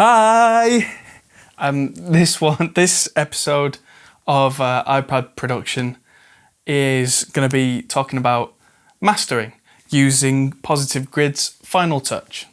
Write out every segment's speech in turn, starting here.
Hi! This episode of iPad production is going to be talking about mastering using Positive Grid's Final Touch.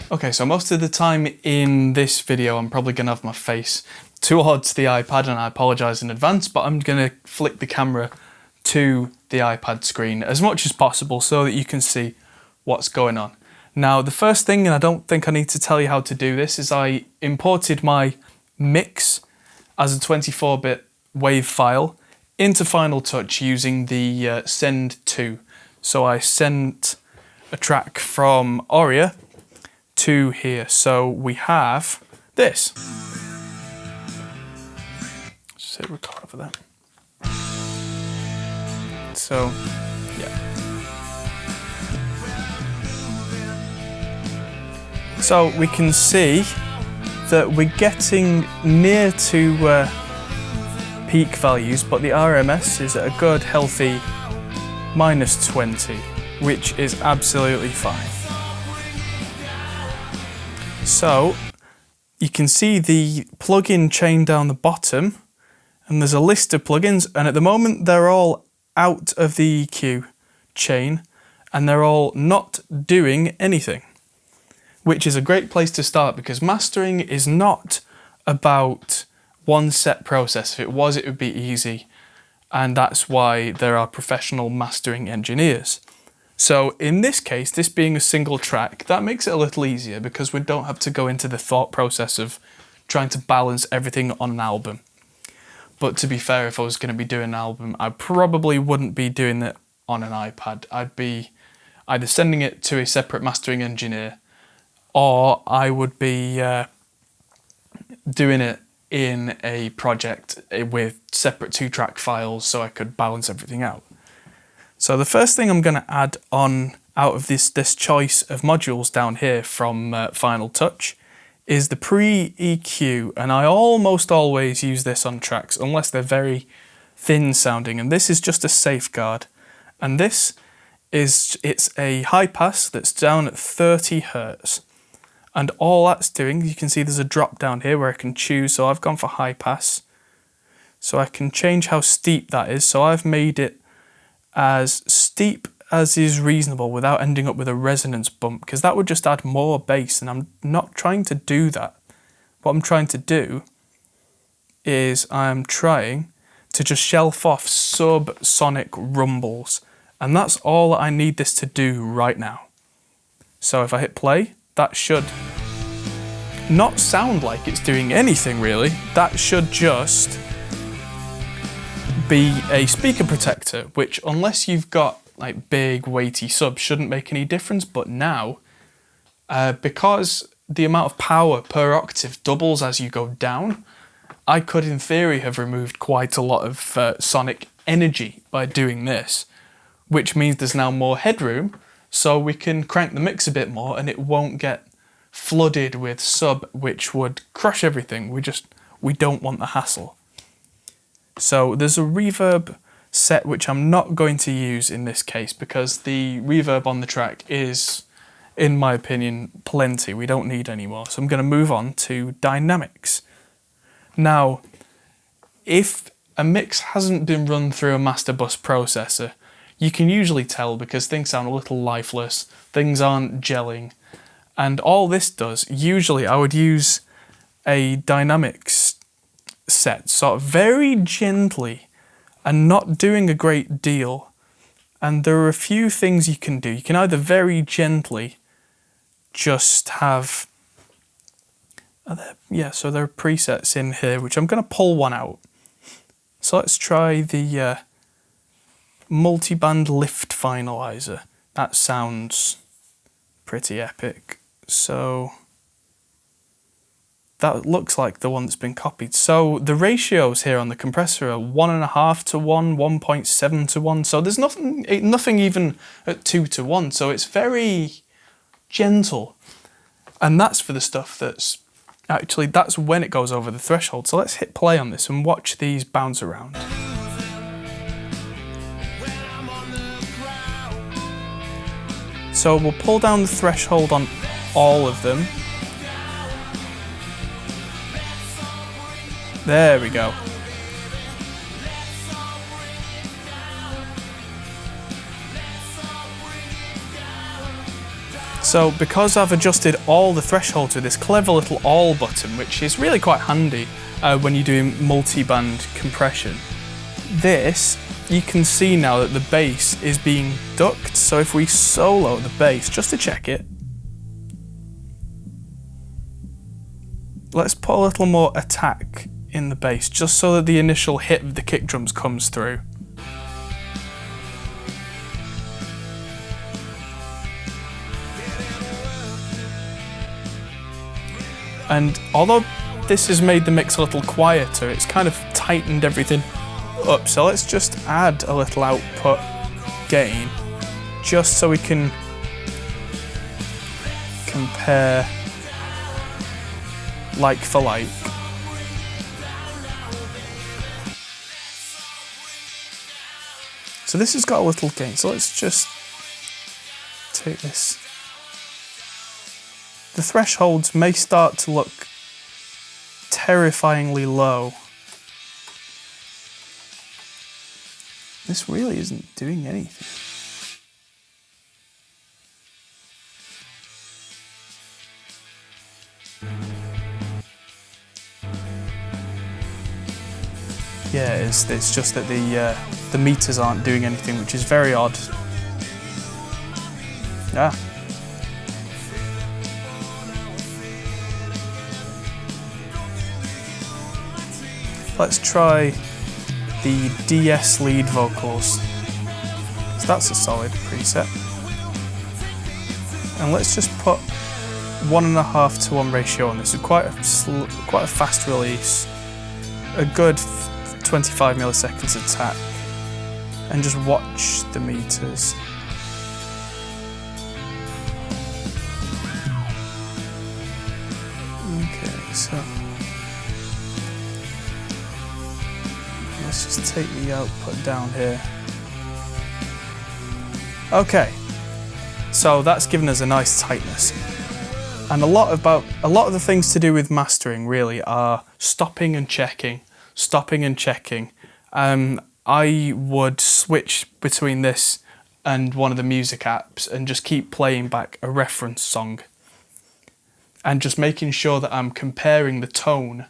Okay, so most of the time in this video I'm probably going to have my face towards the iPad, and I apologise in advance, but I'm going to flick the camera to the iPad screen as much as possible so that you can see what's going on. Now, the first thing, and I don't think I need to tell you how to do this, is I imported my mix as a 24-bit WAV file into Final Touch using the send to. So I sent a track from Auria to here. So we have this. Just hit record for that. So, yeah. So we can see that we're getting near to peak values, but the RMS is at a good, healthy -20, which is absolutely fine. So you can see the plugin chain down the bottom, and there's a list of plugins, and at the moment they're all out of the EQ chain and they're all not doing anything, which is a great place to start because mastering is not about one set process. If it was, it would be easy, and that's why there are professional mastering engineers. So in this case, this being a single track, that makes it a little easier because we don't have to go into the thought process of trying to balance everything on an album. But to be fair, if I was going to be doing an album, I probably wouldn't be doing it on an iPad. I'd be either sending it to a separate mastering engineer, or I would be doing it in a project with separate 2-track files so I could balance everything out. So the first thing I'm going to add on out of this choice of modules down here from Final Touch is the pre-EQ, and I almost always use this on tracks unless they're very thin sounding, and this is just a safeguard. And it's a high pass that's down at 30 Hertz. And all that's doing, you can see there's a drop down here where I can choose, so I've gone for high pass. So I can change how steep that is, so I've made it as steep as is reasonable without ending up with a resonance bump, because that would just add more bass, and I'm not trying to do that. What I'm trying to do is I'm trying to just shelf off sub-sonic rumbles, and that's all I need this to do right now. So if I hit play, that should not sound like it's doing anything really. That should just be a speaker protector, which unless you've got like big weighty subs shouldn't make any difference, but now because the amount of power per octave doubles as you go down, I could in theory have removed quite a lot of sonic energy by doing this, which means there's now more headroom, so we can crank the mix a bit more and it won't get flooded with sub, which would crush everything. We don't want the hassle. So there's a reverb set which I'm not going to use in this case because the reverb on the track is, in my opinion, plenty. We don't need any more. So I'm going to move on to dynamics. Now, if a mix hasn't been run through a master bus processor, you can usually tell because things sound a little lifeless, things aren't gelling, and all this does, usually I would use a dynamics set sort of very gently and not doing a great deal. And there are a few things you can do. You can either very gently just have, so there are presets in here, which I'm going to pull one out. So let's try the multi-band lift finalizer. That sounds pretty epic. So that looks like the one that's been copied. So the ratios here on the compressor are 1.5 to 1, 1.7 to 1. So there's nothing even at 2 to 1. So it's very gentle. And that's for the stuff that's actually, that's when it goes over the threshold. So let's hit play on this and watch these bounce around. So we'll pull down the threshold on all of them. There we go. So because I've adjusted all the thresholds with this clever little all button, which is really quite handy when you're doing multi-band compression, this, you can see now that the bass is being ducked. So if we solo the bass, just to check it, let's put a little more attack in the bass, just so that the initial hit of the kick drums comes through. And although this has made the mix a little quieter, it's kind of tightened everything up. So let's just add a little output gain, just so we can compare like for like. So this has got a little gain, so let's just take this. The thresholds may start to look terrifyingly low. This really isn't doing anything. Yeah, it's just that the meters aren't doing anything, which is very odd. Yeah. Let's try the DS lead vocals. So that's a solid preset. And let's just put 1.5 to 1 ratio on this. It's quite a fast release. A good 25 milliseconds attack. And just watch the meters. Okay, so let's just take the output down here. Okay, so that's given us a nice tightness. And a lot of the things to do with mastering really are stopping and checking. I would switch between this and one of the music apps and just keep playing back a reference song. And just making sure that I'm comparing the tone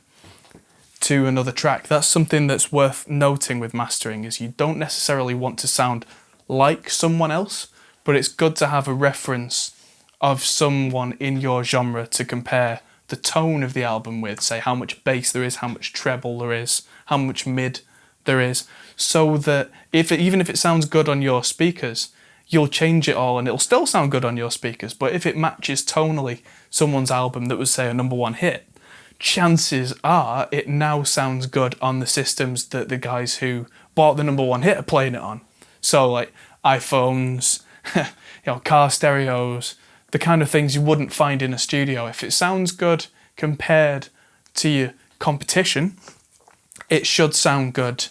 to another track. That's something that's worth noting with mastering, is you don't necessarily want to sound like someone else, but it's good to have a reference of someone in your genre to compare the tone of the album with, say how much bass there is, how much treble there is, how much mid there is, so that even if it sounds good on your speakers, you'll change it all and it'll still sound good on your speakers. But if it matches tonally someone's album that was, say, a #1 hit, chances are it now sounds good on the systems that the guys who bought the #1 hit are playing it on. So like iPhones, car stereos, the kind of things you wouldn't find in a studio. If it sounds good compared to your competition, it should sound good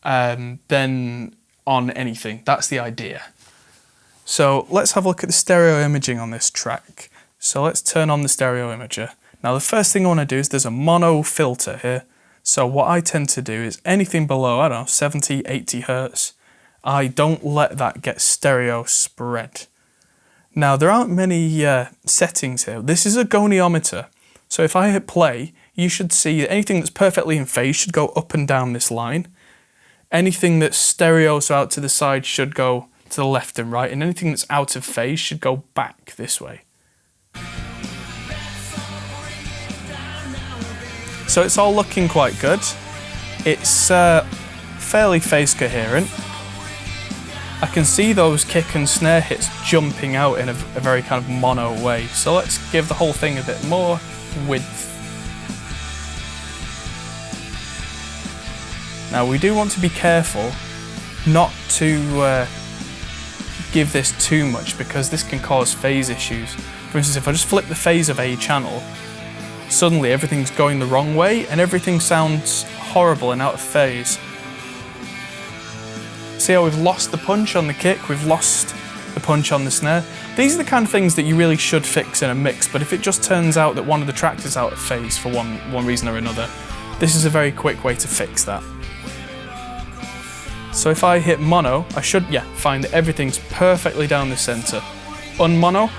then on anything. That's the idea. So let's have a look at the stereo imaging on this track. So let's turn on the stereo imager. Now the first thing I want to do is there's a mono filter here. So what I tend to do is anything below, I don't know, 70, 80 hertz, I don't let that get stereo spread. Now there aren't many settings here. This is a goniometer. So if I hit play, you should see that anything that's perfectly in phase should go up and down this line. Anything that's stereo, so out to the side, should go to the left and right. And anything that's out of phase should go back this way. So it's all looking quite good. It's fairly phase coherent. I can see those kick and snare hits jumping out in a very kind of mono way. So let's give the whole thing a bit more width. Now we do want to be careful not to give this too much, because this can cause phase issues. For instance, if I just flip the phase of a channel, suddenly everything's going the wrong way and everything sounds horrible and out of phase. See how we've lost the punch on the kick, we've lost the punch on the snare. These are the kind of things that you really should fix in a mix, but if it just turns out that one of the tracks is out of phase for one reason or another, this is a very quick way to fix that. So if I hit mono, I should, find that everything's perfectly down the center. Unmono,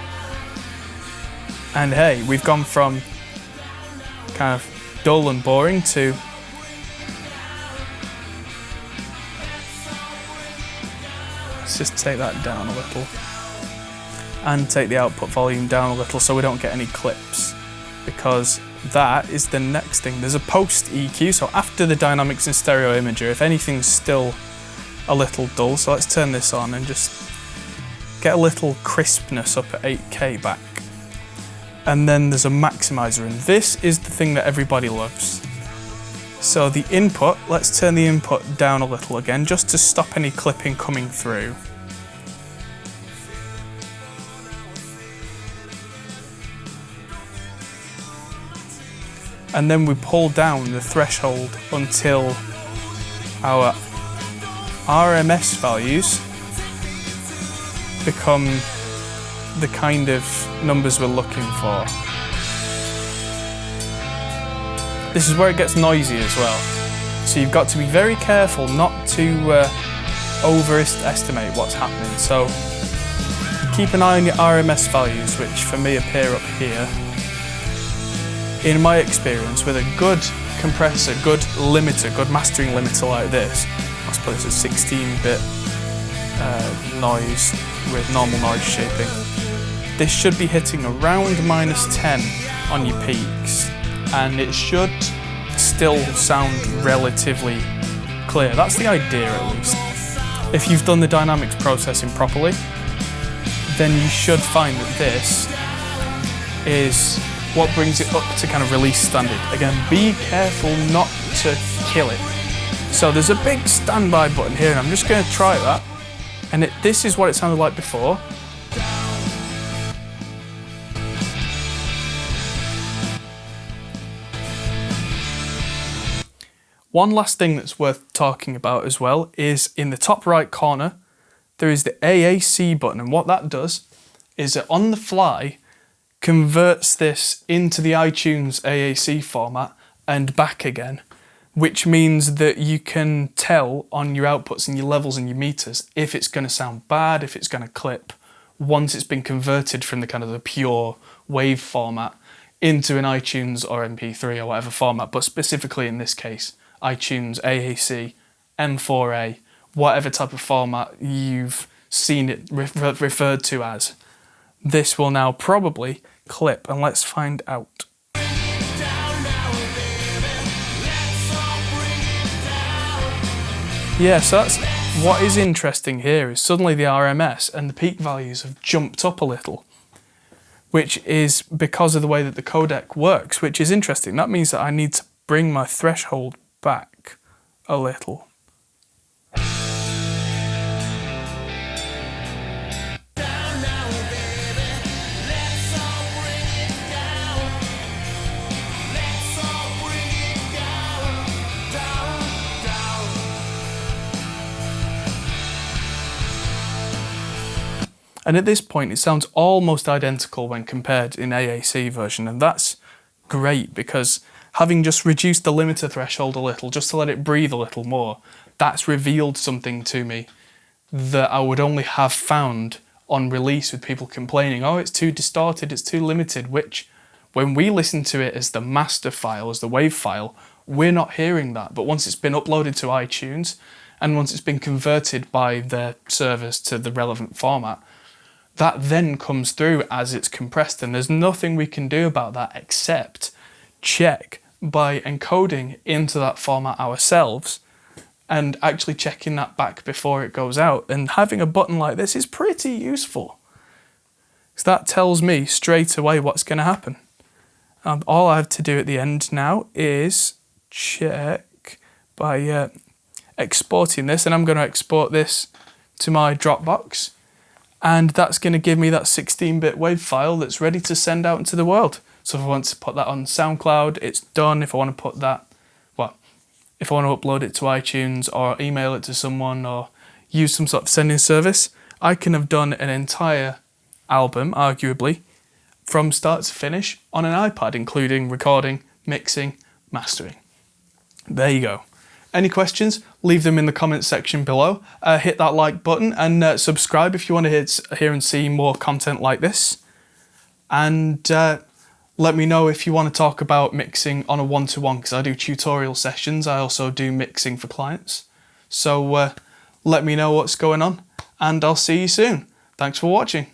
and hey, we've gone from kind of dull and boring to let's just take that down a little and take the output volume down a little so we don't get any clips, because that is the next thing. There's a post EQ, so after the dynamics and stereo imager, if anything's still a little dull, so let's turn this on and just get a little crispness up at 8K back. And then there's a maximizer, and this is the thing that everybody loves. So the input, let's turn the input down a little again, just to stop any clipping coming through. And then we pull down the threshold until our RMS values become the kind of numbers we're looking for. This is where it gets noisy as well. So you've got to be very careful not to overestimate what's happening. So keep an eye on your RMS values, which for me appear up here. In my experience, with a good compressor, good limiter, good mastering limiter like this, let's put this at 16-bit noise with normal noise shaping. This should be hitting around -10 on your peaks, and it should still sound relatively clear. That's the idea, at least. If you've done the dynamics processing properly, then you should find that this is what brings it up to kind of release standard. Again, be careful not to kill it. So there's a big standby button here, and I'm just going to try that. And this is what it sounded like before. One last thing that's worth talking about as well is in the top right corner, there is the AAC button, and what that does is it on the fly converts this into the iTunes AAC format and back again, which means that you can tell on your outputs and your levels and your meters if it's going to sound bad, if it's going to clip, once it's been converted from the kind of the pure wave format into an iTunes or MP3 or whatever format, but specifically in this case, iTunes, AAC, M4A, whatever type of format you've seen it referred to as. This will now probably clip, and let's find out. Yeah, so that's what is interesting here is suddenly the RMS and the peak values have jumped up a little, which is because of the way that the codec works, which is interesting. That means that I need to bring my threshold back a little. And at this point it sounds almost identical when compared in AAC version, and that's great because having just reduced the limiter threshold a little, just to let it breathe a little more, that's revealed something to me that I would only have found on release with people complaining, oh, it's too distorted, it's too limited, which when we listen to it as the master file, as the wave file, we're not hearing that. But once it's been uploaded to iTunes and once it's been converted by their servers to the relevant format, that then comes through as it's compressed, and there's nothing we can do about that except check by encoding into that format ourselves and actually checking that back before it goes out. And having a button like this is pretty useful, because that tells me straight away what's going to happen. All I have to do at the end now is check by exporting this, and I'm going to export this to my Dropbox. And that's going to give me that 16-bit wave file that's ready to send out into the world. So if I want to put that on SoundCloud, it's done. If I want to put that, well, if I want to upload it to iTunes or email it to someone or use some sort of sending service, I can have done an entire album, arguably, from start to finish on an iPad, including recording, mixing, mastering. There you go. Any questions? Leave them in the comments section below. Hit that like button and subscribe if you want to hear and see more content like this. And let me know if you want to talk about mixing on a one-to-one, because I do tutorial sessions. I also do mixing for clients. So let me know what's going on, and I'll see you soon. Thanks for watching.